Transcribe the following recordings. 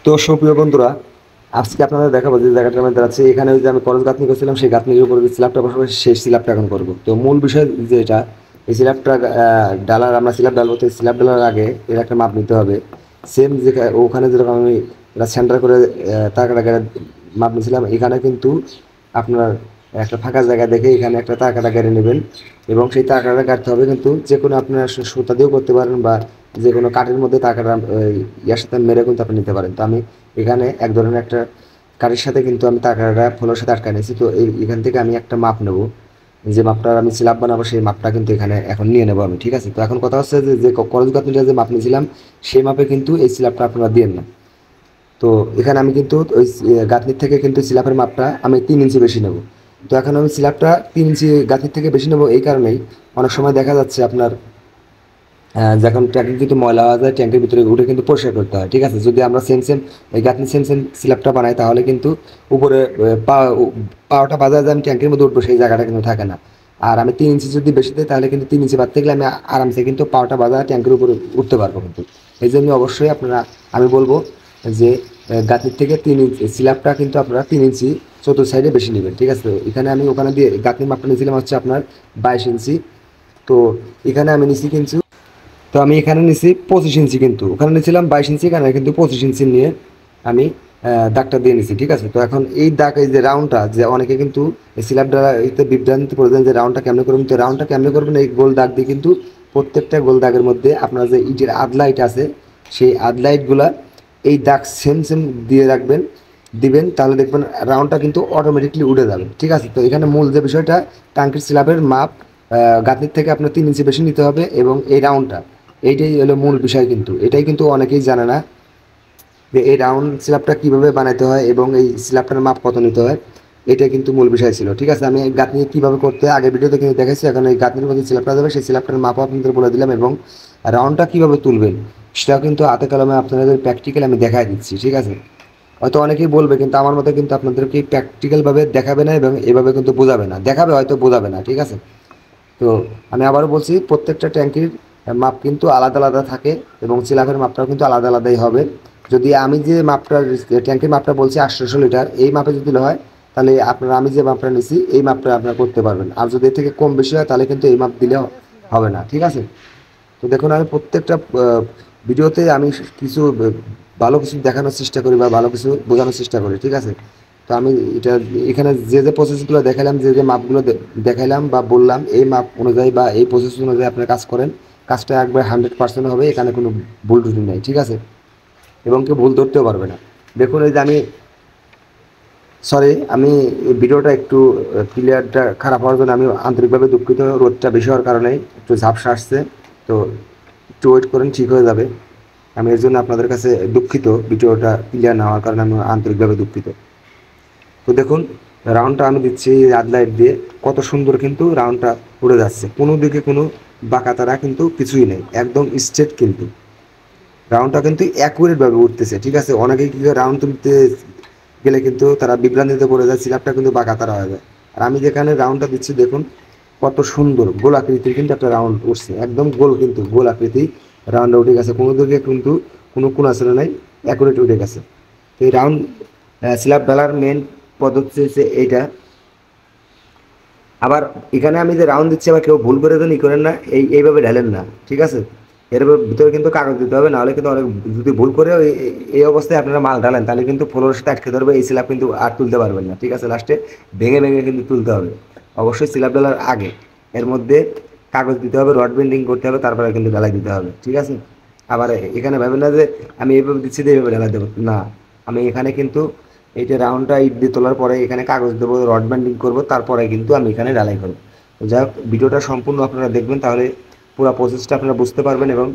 তো সুপ্রিয় বন্ধুরা, আজকে আপনাদের দেখাবো যে জায়গাটার মধ্যে আছে এখানে ওই যে আমি করজ গাঁথনি করছিলাম সেই গাঁথনির উপর যে স্ল্যাবটা বসাবো সেই স্ল্যাবটা এখন করবো। তো মূল বিষয় যেটা, এই স্ল্যাবটা ডালার আমরা স্ল্যাব ডালবো, তো স্ল্যাব ডালার আগে এর একটা মাপ নিতে হবে। সেম যে ওখানে যেরকম আমি এটা সেন্টার করে তারকাটা মাপ নিয়েছিলাম, এখানে কিন্তু আপনার একটা ফাঁকা জায়গা দেখে এখানে একটা তারকাটা কেটে নেবেন এবং সেই তারকাটা কাটতে হবে। কিন্তু যে কোনো আপনার সুতা দিয়েও করতে পারেন বা যে কোনো কাঠের মধ্যে তারকাটা ইয়ার সাথে মেরে কিন্তু আপনি নিতে পারেন। তো আমি এখানে এক ধরনের একটা কাঠের সাথে কিন্তু আমি তারকাটা ফলোর সাথে আটকা নিয়েছি। তো এখান থেকে আমি একটা মাপ নেব, যে মাপটা আমি স্ল্যাব বানাবো সেই মাপটা কিন্তু এখানে এখন নিয়ে নেবো আমি। ঠিক আছে, তো এখন কথা হচ্ছে যে করজ গাঁথনিটা যে মাপ নিয়েছিলাম সেই মাপে কিন্তু এই স্ল্যাবটা আপনারা দিয়েন না। তো এখানে আমি কিন্তু ওই গাঁথনির থেকে কিন্তু স্ল্যাবের মাপটা আমি 3 ইঞ্চি বেশি নেব। তো এখন আমি স্ল্যাবটা 3 ইঞ্চি গাঁথনির থেকে বেশি নেব এই কারণেই, অনেক সময় দেখা যাচ্ছে আপনার যখন ট্যাঙ্কি কিন্তু ময়লা হওয়া যায় ট্যাঙ্কের ভিতরে উঠে কিন্তু পরিষ্কার করতে হয়। ঠিক আছে, যদি আমরা সেম সেম এই গাঁথনি সেম সেম স্ল্যাবটা বানাই তাহলে কিন্তু উপরে পাওয়াটা বাজার যে আমি ট্যাঙ্কের মধ্যে উঠবো সেই জায়গাটা কিন্তু থাকে না। আর আমি 3 ইঞ্চি যদি বেশি দিই তাহলে কিন্তু 3 ইঞ্চি বাদ থেকে আমি আরামসে কিন্তু পাওয়াটা বাজার ট্যাঙ্কের উপরে উঠতে পারবো কিন্তু। এই জন্য অবশ্যই আপনারা, আমি বলবো যে গাঁথনির থেকে 3 ইঞ্চি স্ল্যাবটা কিন্তু আপনারা 3 ইঞ্চি চতুর্থ সাইডে বেশি নেবেন। ঠিক আছে, তো এখানে আমি ওখানে দিয়ে গাঁথনির মাপটা নিয়েছিলাম হচ্ছে আপনার 22 ইঞ্চি। তো এখানে আমি নিচ্ছি কিন্তু, তো আমি এখানে নিছি 25 ইঞ্চি, কিন্তু ওখানে নিয়েছিলাম 22 ইঞ্চি, এখানে কিন্তু 25 ইঞ্চি নিয়ে আমি দাগটা দিয়ে নিছি। ঠিক আছে, তো এখন এই দাগ, এই যে রাউন্ডটা, যে অনেকে কিন্তু এই স্ল্যাবটা এতে বিভ্রান্তি করে দেন যে রাউন্ডটা কেমনে করবেন। তো রাউন্ডটা কেমনে করবেন, এই গোল দাগ দিয়ে কিন্তু প্রত্যেকটা গোল দাগের মধ্যে আপনার যে ইটের আদলাইট আছে সেই আদলাইটগুলা এই দাগ সেম সেম দিয়ে রাখবেন, দিবেন, তাহলে দেখবেন রাউন্ডটা কিন্তু অটোমেটিকলি উঠে যাবে। ঠিক আছে, তো এখানে মূল যে বিষয়টা, টাঙ্কির স্ল্যাবের মাপ গাঁথনির থেকে আপনার 3 ইঞ্চি বেশি নিতে হবে এবং এই রাউন্ডটা, এইটাই হলো মূল বিষয়। কিন্তু এটাই কিন্তু অনেকেই জানে না যে এই রাউন্ড স্ল্যাবটা কীভাবে বানাতে হয় এবং এই স্ল্যাবটার মাপ কত নিতে হয়। এটা কিন্তু মূল বিষয় ছিল। ঠিক আছে, আমি গাঁথনি কীভাবে করতে হয় আগের ভিডিওতে কিন্তু দেখাইছি। এখন এই গাঁথনির মধ্যে স্ল্যাবটা দেবে সেই স্ল্যাবটার মাপও আপনাদের বলে দিলাম এবং রাউন্ডটা কীভাবে তুলবেন সেটাও কিন্তু হাতে কলমে আপনাদের প্র্যাকটিক্যাল আমি দেখাই দিচ্ছি। ঠিক আছে, হয়তো অনেকেই বলবে কিন্তু আমার মতে কিন্তু আপনাদেরকে প্র্যাকটিক্যালভাবে দেখাবে না এবং এভাবে কিন্তু বোঝাবে না, দেখাবে হয়তো বোঝাবে না। ঠিক আছে, তো আমি আবারও বলছি প্রত্যেকটা ট্যাঙ্কির মাপ কিন্তু আলাদা আলাদা থাকে এবং সিলাফের মাপটাও কিন্তু আলাদা আলাদাই হবে। যদি আমি যে মাপটা, ট্যাঙ্কির মাপটা বলছি 800 লিটার, এই মাপে যদি হয় তাহলে আপনারা, আমি যে মাপটা নিছি এই মাপটা আপনারা করতে পারবেন। আর যদি এর থেকে কম বেশি হয় তাহলে কিন্তু এই মাপ দিলে হবে না। ঠিক আছে, তো দেখুন আমি প্রত্যেকটা ভিডিওতে আমি কিছু ভালো কিছু দেখানোর চেষ্টা করি বা ভালো কিছু বোঝানোর চেষ্টা করি। ঠিক আছে, তো আমি এটা এখানে যে যে প্রসেসগুলো দেখালাম, যে যে মাপগুলো দেখাইলাম বা বললাম, এই মাপ অনুযায়ী বা এই প্রসেস অনুযায়ী আপনার কাজ করেন, কাজটা একবার 100% হবে, এখানে কোনো ভুল ত্রুটি নেই। ঠিক আছে, এবং কেউ ভুল ধরতেও পারবে না। দেখুন এই যে আমি, সরি, আমি এই ভিডিওটা একটু ক্লিয়ারটা খারাপ হওয়ার জন্য আমি আন্তরিকভাবে দুঃখিত। রোদটা বেশি হওয়ার কারণে একটু ঝাপসা আসছে, তো একটু ওয়েট করেন, ঠিক হয়ে যাবে। আমি এর জন্য আপনাদের কাছে দুঃখিত, ভিডিওটা ক্লিয়ার না হওয়ার কারণে আমি আন্তরিকভাবে দুঃখিত। তো দেখুন রাউন্ডটা আমি দিচ্ছি রাড লাইট দিয়ে, কত সুন্দর কিন্তু রাউন্ডটা উড়ে যাচ্ছে, কোনো দিকে কোনো বাঁকাতারা কিন্তু কিছুই নেই, একদম স্ট্রেট কিন্তু রাউন্ডটা কিন্তু অ্যাকুরেটভাবে উঠতেছে। ঠিক আছে, অনেকেই কি রাউন্ড তুলতে গেলে কিন্তু তারা বিভ্রান্তিতে পড়ে যায়, সিলাপটা কিন্তু বাঁকাতারা হয়ে যায়। আর আমি যেখানে রাউন্ডটা দিচ্ছি দেখুন কত সুন্দর গোল আকৃতির কিন্তু একটা রাউন্ড উঠছে, একদম গোল কিন্তু গোল আকৃতি রাউন্ডে উঠে গেছে, কোনো দিকে কিন্তু কোনো কোনাচুনা নাই, অ্যাকুরেট উঠে গেছে। তো এই রাউন্ড স্ল্যাব ঢালার মেন পদ্ধতি হচ্ছে এইটা। আবার এখানে আমি যে রাউন্ড দিচ্ছি আবার কেউ ভুল করে তো ই করেন না, এইভাবে ঢালেন না। ঠিক আছে, এর ভিতরে কিন্তু কাগজ দিতে হবে, নাহলে কিন্তু অনেক, যদি ভুল করে এই অবস্থায় আপনারা মাল ঢালেন তাহলে কিন্তু ফ্লোরের সাথে আটকে ধরবে, এই স্ল্যাব কিন্তু আর তুলতে পারবেন না। ঠিক আছে, লাস্টে ভেঙে ভেঙে কিন্তু তুলতে হবে। অবশ্যই স্ল্যাব ঢালার আগে এর মধ্যে কাগজ দিতে হবে, রড বেন্ডিং করতে হবে, তারপরে কিন্তু ঢালাই দিতে হবে। ঠিক আছে, আবার এখানে ভাবেন না যে আমি এইভাবে দিচ্ছি দিয়ে এইভাবে ঢালাই দেবো না, আমি এখানে কিন্তু এই যে রাউন্ডটা ইট দিয়ে তোলার পরে এখানে কাগজ দেবো, রড ব্যান্ডিং করবো, তারপরে কিন্তু আমি এখানে ঢালাই করবো। তো যাই হোক, ভিডিওটা সম্পূর্ণ আপনারা দেখবেন, তাহলে পুরো প্রসেসটা আপনারা বুঝতে পারবেন এবং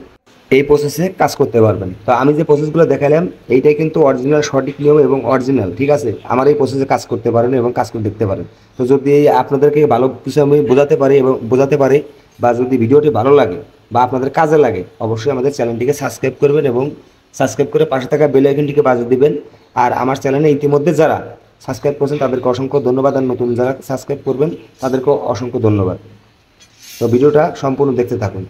এই প্রসেসে কাজ করতে পারবেন। তো আমি যে প্রসেসগুলো দেখালাম এইটাই কিন্তু অরিজিনাল সঠিক নিয়ম এবং অরিজিনাল। ঠিক আছে, আমার এই প্রসেসে কাজ করতে পারেন এবং কাজ করে দেখতে পারেন। তো যদি আপনাদেরকে ভালো কিছু আমি বোঝাতে পারি এবং বোঝাতে পারি, বা যদি ভিডিওটি ভালো লাগে বা আপনাদের কাজে লাগে, অবশ্যই আমাদের চ্যানেলটিকে সাবস্ক্রাইব করবেন এবং সাবস্ক্রাইব করে পাশে থাকা বেল আইকনটিকে বাজিয়ে দিবেন। আর আমার চ্যানেলে ইতিমধ্যে যারা সাবস্ক্রাইব করছেন তাদেরকে অসংখ্য ধন্যবাদ, আর নতুন যারা সাবস্ক্রাইব করবেন তাদেরকেও অসংখ্য ধন্যবাদ। তো ভিডিওটা সম্পূর্ণ দেখতে থাকুন।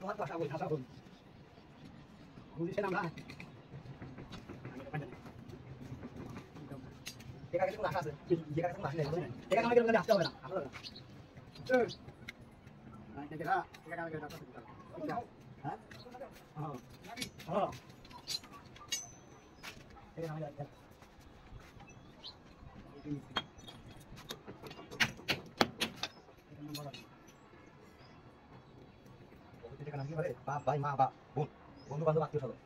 তোমার কথা বল ভাষা বল বুঝিস না আমরা একা কিছু আশা আছে একা কিছু আশা নেই একা আমাকে বলে আসতে হবে না হ্যাঁ হ্যাঁ একা আমাকে বাপ ভাই মা বাপ বোন বন্ধু বান্ধব আত্মীয় স্বজন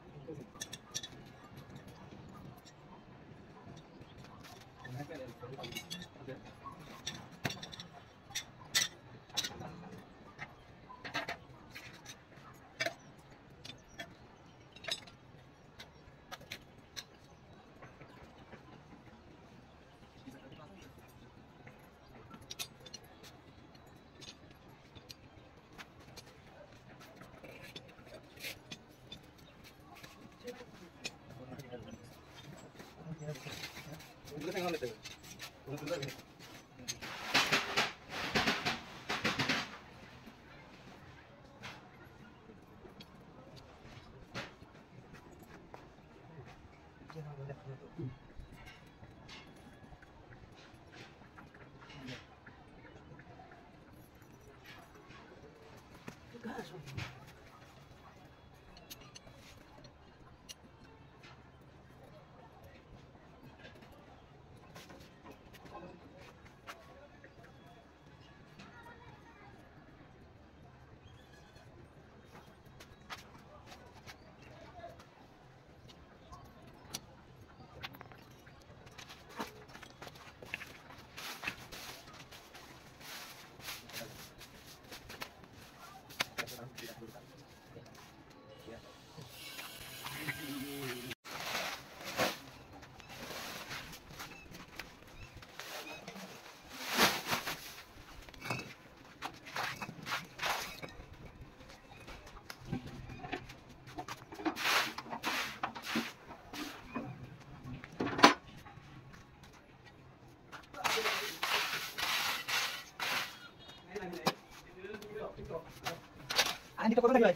Anh đi cho con đây rồi.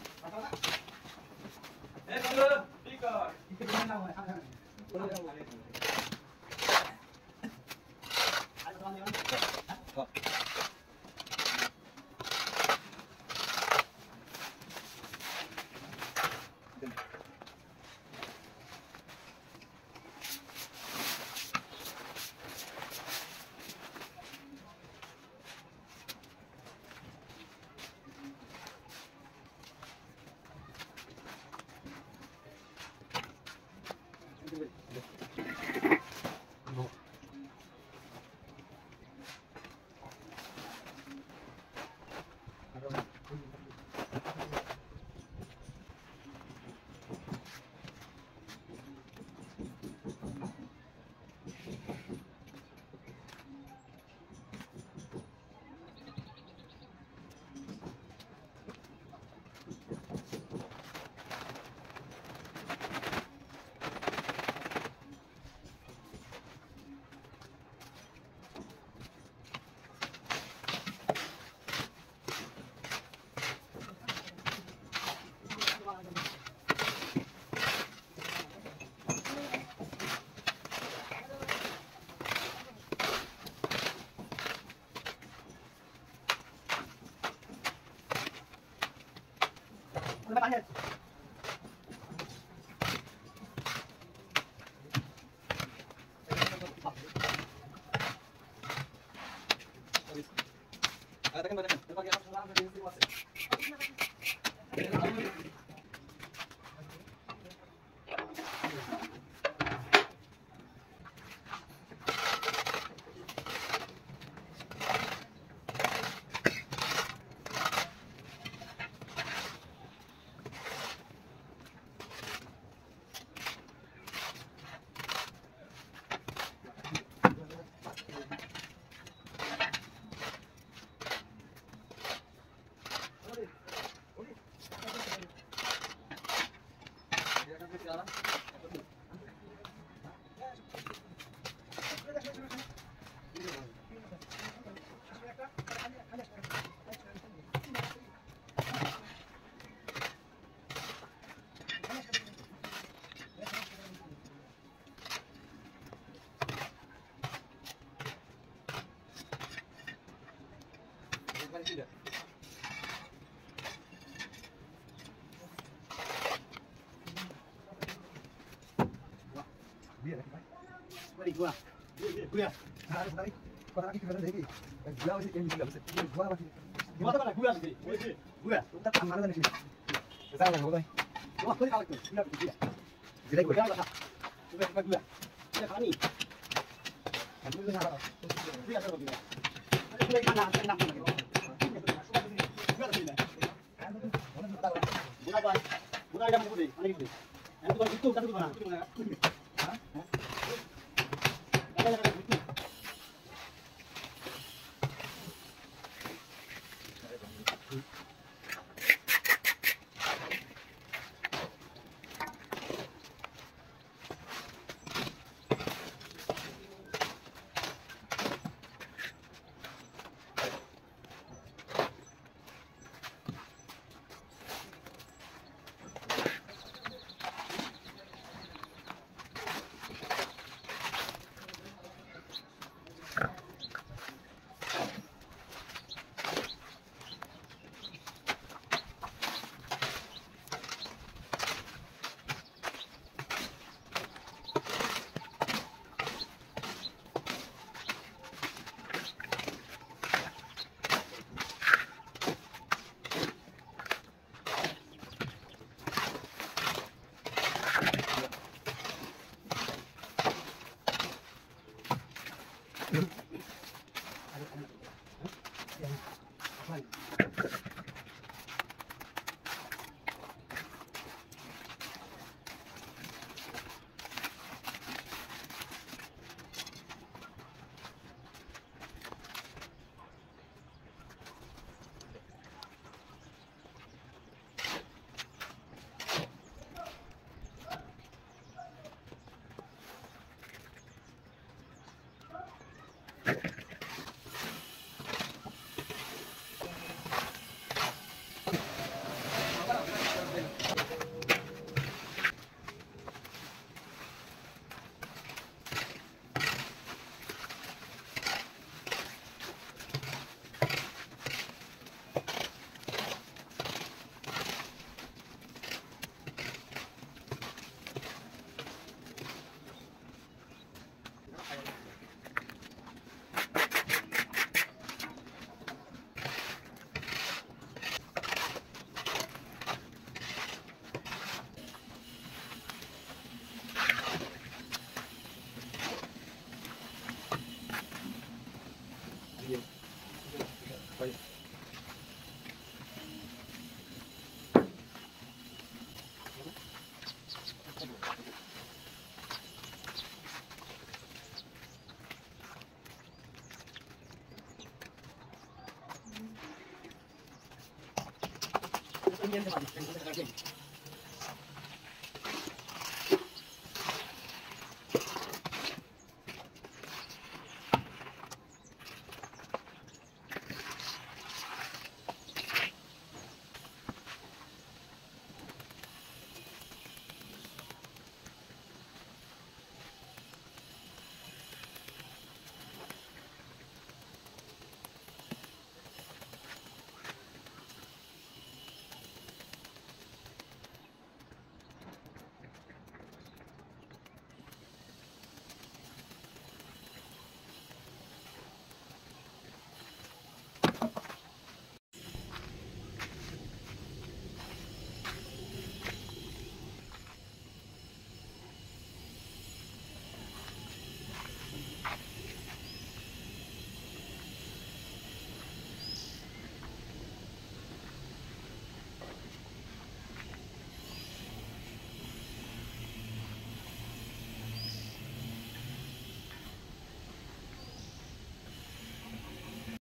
Gracias.